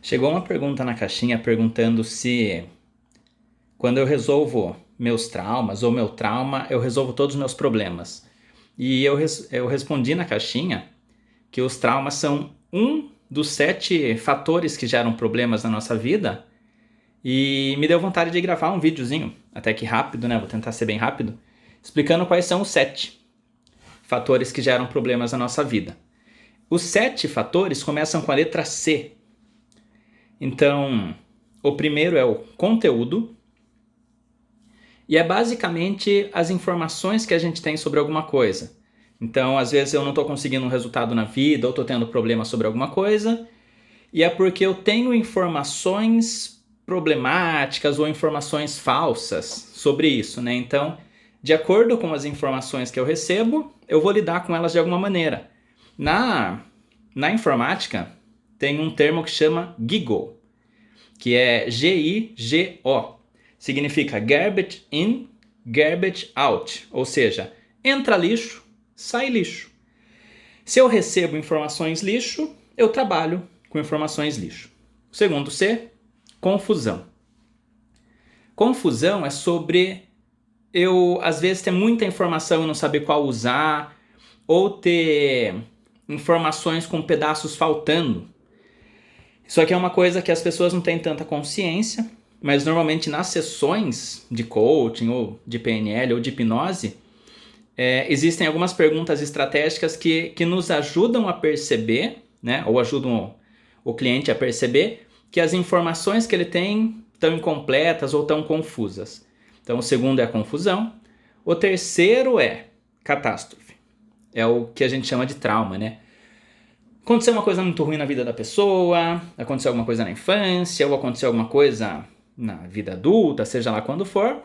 Chegou uma pergunta na caixinha perguntando se quando eu resolvo meus traumas ou meu trauma, eu resolvo todos os meus problemas. E eu respondi na caixinha que os traumas são um dos 7 fatores que geram problemas na nossa vida. E me deu vontade de gravar um videozinho, até que rápido, né? Vou tentar ser bem rápido, explicando quais são os 7 fatores que geram problemas na nossa vida. Os 7 fatores começam com a letra C. Então, o primeiro é o conteúdo, e é basicamente as informações que a gente tem sobre alguma coisa. Então, às vezes eu não estou conseguindo um resultado na vida, ou estou tendo problema sobre alguma coisa, e é porque eu tenho informações problemáticas ou informações falsas sobre isso, né? Então, de acordo com as informações que eu recebo, eu vou lidar com elas de alguma maneira. Na informática, tem um termo que chama GIGO, que é G-I-G-O. Significa Garbage In, Garbage Out. Ou seja, entra lixo, sai lixo. Se eu recebo informações lixo, eu trabalho com informações lixo. O segundo C, confusão. Confusão é sobre eu, às vezes, ter muita informação e não saber qual usar, ou ter informações com pedaços faltando. Isso aqui é uma coisa que as pessoas não têm tanta consciência, mas normalmente nas sessões de coaching, ou de PNL, ou de hipnose, existem algumas perguntas estratégicas que nos ajudam a perceber, né, ou ajudam o cliente a perceber que as informações que ele tem estão incompletas ou estão confusas. Então o segundo é a confusão. O terceiro é catástrofe. É o que a gente chama de trauma, né? Aconteceu uma coisa muito ruim na vida da pessoa, aconteceu alguma coisa na infância, ou aconteceu alguma coisa na vida adulta, seja lá quando for.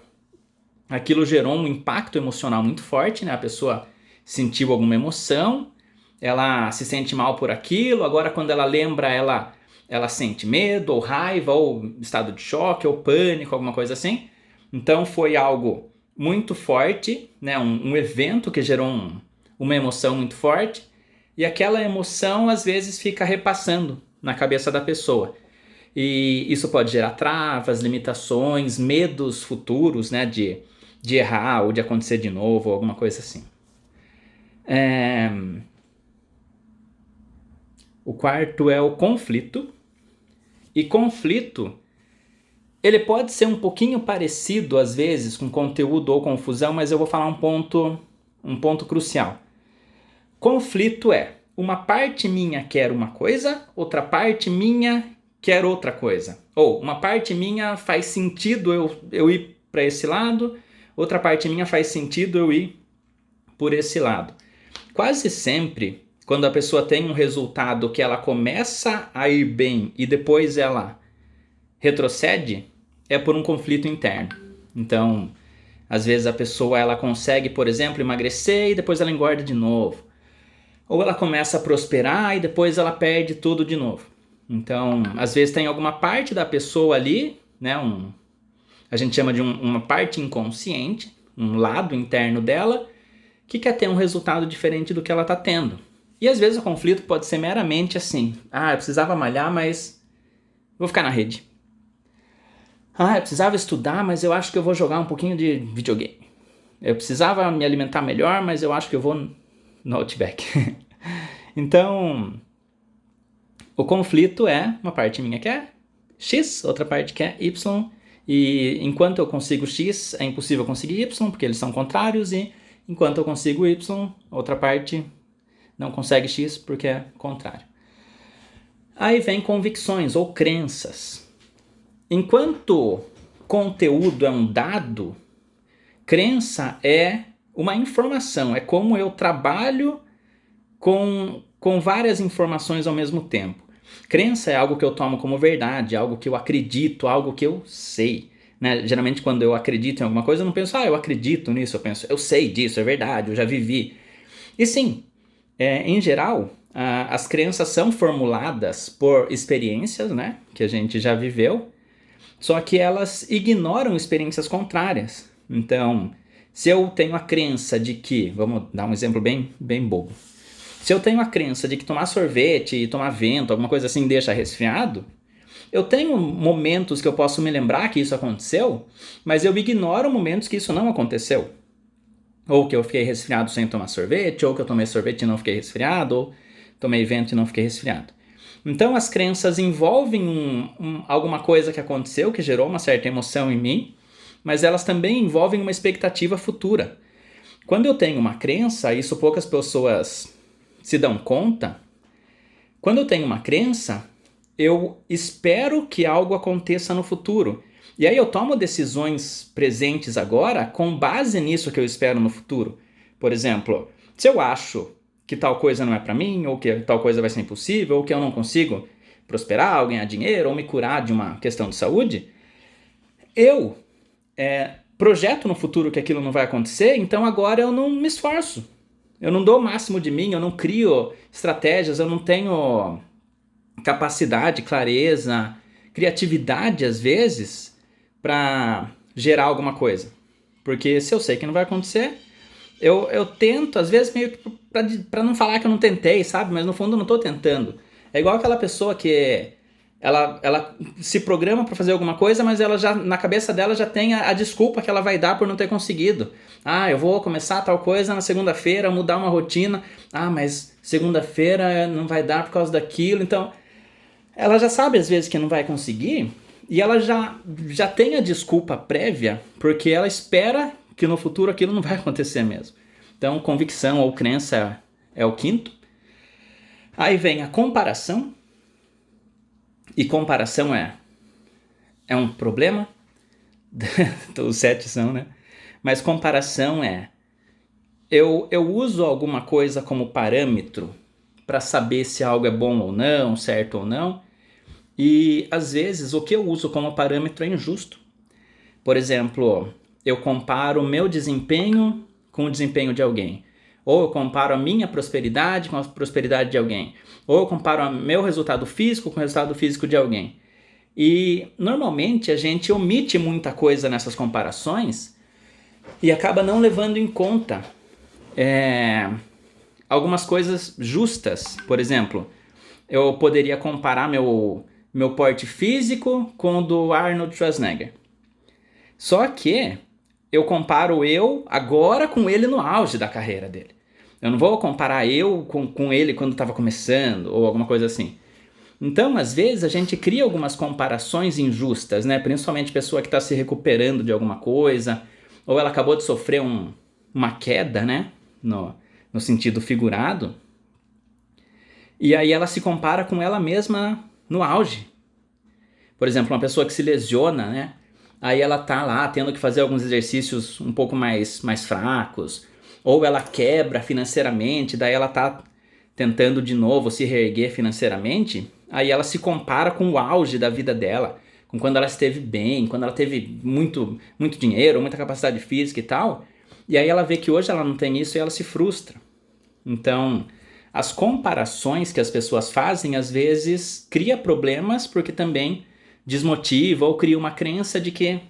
Aquilo gerou um impacto emocional muito forte, né? A pessoa sentiu alguma emoção, ela se sente mal por aquilo, agora quando ela lembra, ela sente medo, ou raiva, ou estado de choque, ou pânico, alguma coisa assim. Então foi algo muito forte, né? Um evento que gerou uma emoção muito forte, e aquela emoção às vezes fica repassando na cabeça da pessoa. E isso pode gerar travas, limitações, medos futuros, né, de errar ou de acontecer de novo, ou alguma coisa assim. O quarto é o conflito. E conflito, ele pode ser um pouquinho parecido às vezes com conteúdo ou confusão, mas eu vou falar um ponto crucial. Conflito é uma parte minha quer uma coisa, outra parte minha quer outra coisa. Ou uma parte minha faz sentido eu ir para esse lado, outra parte minha faz sentido eu ir por esse lado. Quase sempre, quando a pessoa tem um resultado que ela começa a ir bem e depois ela retrocede, é por um conflito interno. Então, às vezes a pessoa ela consegue, por exemplo, emagrecer e depois ela engorda de novo. Ou ela começa a prosperar e depois ela perde tudo de novo. Então, às vezes tem alguma parte da pessoa ali, né, a gente chama de uma parte inconsciente, um lado interno dela, que quer ter um resultado diferente do que ela está tendo. E às vezes o conflito pode ser meramente assim, eu precisava malhar, mas vou ficar na rede. Eu precisava estudar, mas eu acho que eu vou jogar um pouquinho de videogame. Eu precisava me alimentar melhor, mas eu acho que eu vou no Outback. Então, o conflito é uma parte minha quer X, outra parte quer Y, e enquanto eu consigo X, é impossível conseguir Y, porque eles são contrários, e enquanto eu consigo Y, outra parte não consegue X, porque é contrário. Aí vem convicções ou crenças. Enquanto conteúdo é um dado, crença é uma informação, é como eu trabalho com várias informações ao mesmo tempo. Crença é algo que eu tomo como verdade, algo que eu acredito, algo que eu sei. Né? Geralmente quando eu acredito em alguma coisa, eu não penso, eu acredito nisso, eu penso, eu sei disso, é verdade, eu já vivi. E sim, em geral, as crenças são formuladas por experiências, né, que a gente já viveu, só que elas ignoram experiências contrárias. Então, se eu tenho a crença de que, vamos dar um exemplo bem bobo, se eu tenho a crença de que tomar sorvete e tomar vento, alguma coisa assim, deixa resfriado, eu tenho momentos que eu posso me lembrar que isso aconteceu, mas eu ignoro momentos que isso não aconteceu. Ou que eu fiquei resfriado sem tomar sorvete, ou que eu tomei sorvete e não fiquei resfriado, ou tomei vento e não fiquei resfriado. Então as crenças envolvem alguma coisa que aconteceu, que gerou uma certa emoção em mim, mas elas também envolvem uma expectativa futura. Quando eu tenho uma crença, isso poucas pessoas se dão conta, quando eu tenho uma crença, eu espero que algo aconteça no futuro. E aí eu tomo decisões presentes agora com base nisso que eu espero no futuro. Por exemplo, se eu acho que tal coisa não é para mim, ou que tal coisa vai ser impossível, ou que eu não consigo prosperar, ou ganhar dinheiro, ou me curar de uma questão de saúde, eu projeto no futuro que aquilo não vai acontecer, então agora eu não me esforço. Eu não dou o máximo de mim, eu não crio estratégias, eu não tenho capacidade, clareza, criatividade às vezes para gerar alguma coisa. Porque se eu sei que não vai acontecer, eu tento, às vezes meio que para não falar que eu não tentei, sabe? Mas no fundo eu não tô tentando. É igual aquela pessoa que ela se programa para fazer alguma coisa, mas ela já na cabeça dela já tem a desculpa que ela vai dar por não ter conseguido. Ah, eu vou começar tal coisa na segunda-feira, mudar uma rotina. Ah, mas segunda-feira não vai dar por causa daquilo. Então, ela já sabe às vezes que não vai conseguir e ela já tem a desculpa prévia porque ela espera que no futuro aquilo não vai acontecer mesmo. Então, convicção ou crença é o quinto. Aí vem a comparação. E comparação é um problema. Os 7 são, né? Mas comparação eu uso alguma coisa como parâmetro para saber se algo é bom ou não, certo ou não. E às vezes o que eu uso como parâmetro é injusto. Por exemplo, eu comparo o meu desempenho com o desempenho de alguém. Ou eu comparo a minha prosperidade com a prosperidade de alguém. Ou eu comparo o meu resultado físico com o resultado físico de alguém. E normalmente a gente omite muita coisa nessas comparações e acaba não levando em conta algumas coisas justas. Por exemplo, eu poderia comparar meu porte físico com o do Arnold Schwarzenegger. Só que eu comparo eu agora com ele no auge da carreira dele. Eu não vou comparar eu com ele quando estava começando ou alguma coisa assim. Então, às vezes, a gente cria algumas comparações injustas, né? Principalmente pessoa que está se recuperando de alguma coisa, ou ela acabou de sofrer uma queda, né? No sentido figurado. E aí ela se compara com ela mesma no auge. Por exemplo, uma pessoa que se lesiona, né? Aí ela tá lá tendo que fazer alguns exercícios um pouco mais fracos, ou ela quebra financeiramente, daí ela tá tentando de novo se reerguer financeiramente, aí ela se compara com o auge da vida dela, com quando ela esteve bem, quando ela teve muito dinheiro, muita capacidade física e tal, e aí ela vê que hoje ela não tem isso e ela se frustra. Então, as comparações que as pessoas fazem, às vezes, cria problemas porque também desmotiva ou cria uma crença de que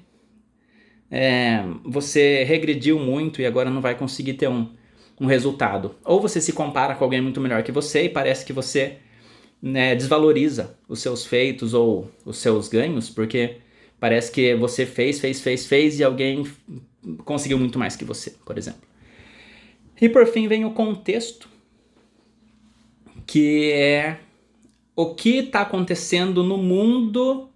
você regrediu muito e agora não vai conseguir ter um resultado. Ou você se compara com alguém muito melhor que você e parece que você desvaloriza os seus feitos ou os seus ganhos, porque parece que você fez e alguém conseguiu muito mais que você, por exemplo. E por fim vem o contexto, que é o que está acontecendo no mundo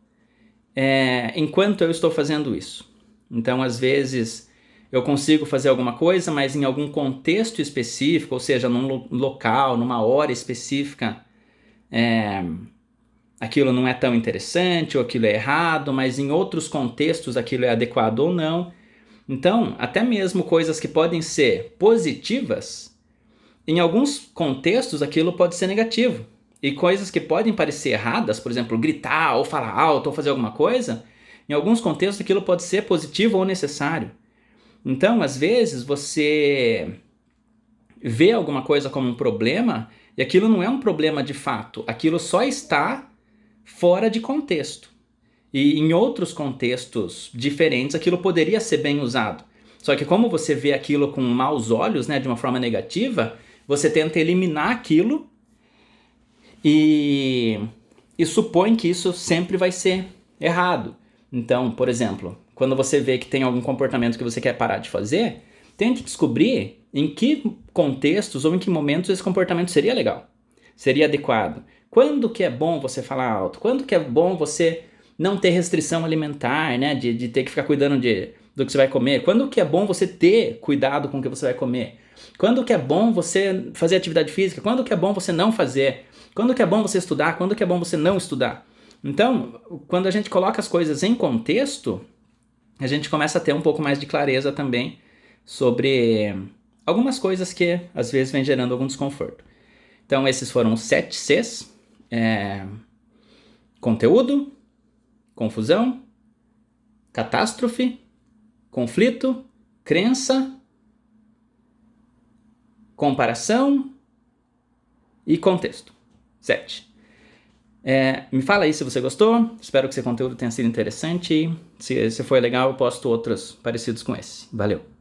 enquanto eu estou fazendo isso. Então, às vezes, eu consigo fazer alguma coisa, mas em algum contexto específico, ou seja, num local, numa hora específica, aquilo não é tão interessante, ou aquilo é errado, mas em outros contextos aquilo é adequado ou não. Então, até mesmo coisas que podem ser positivas, em alguns contextos aquilo pode ser negativo. E coisas que podem parecer erradas, por exemplo, gritar ou falar alto ou fazer alguma coisa, em alguns contextos aquilo pode ser positivo ou necessário. Então, às vezes, você vê alguma coisa como um problema e aquilo não é um problema de fato. Aquilo só está fora de contexto. E em outros contextos diferentes, aquilo poderia ser bem usado. Só que como você vê aquilo com maus olhos, né, de uma forma negativa, você tenta eliminar aquilo e e supõe que isso sempre vai ser errado. Então, por exemplo, quando você vê que tem algum comportamento que você quer parar de fazer, tente descobrir em que contextos ou em que momentos esse comportamento seria legal, seria adequado. Quando que é bom você falar alto? Quando que é bom você não ter restrição alimentar, né? De ter que ficar cuidando do que você vai comer? Quando que é bom você ter cuidado com o que você vai comer? Quando que é bom você fazer atividade física? Quando que é bom você não fazer? Quando que é bom você estudar? Quando que é bom você não estudar? Então, quando a gente coloca as coisas em contexto, a gente começa a ter um pouco mais de clareza também sobre algumas coisas que às vezes vem gerando algum desconforto. Então, esses foram os 7 Cs. Conteúdo, confusão, catástrofe, conflito, crença, comparação e contexto. 7. Me fala aí se você gostou. Espero que esse conteúdo tenha sido interessante. Se foi legal, eu posto outros parecidos com esse. Valeu!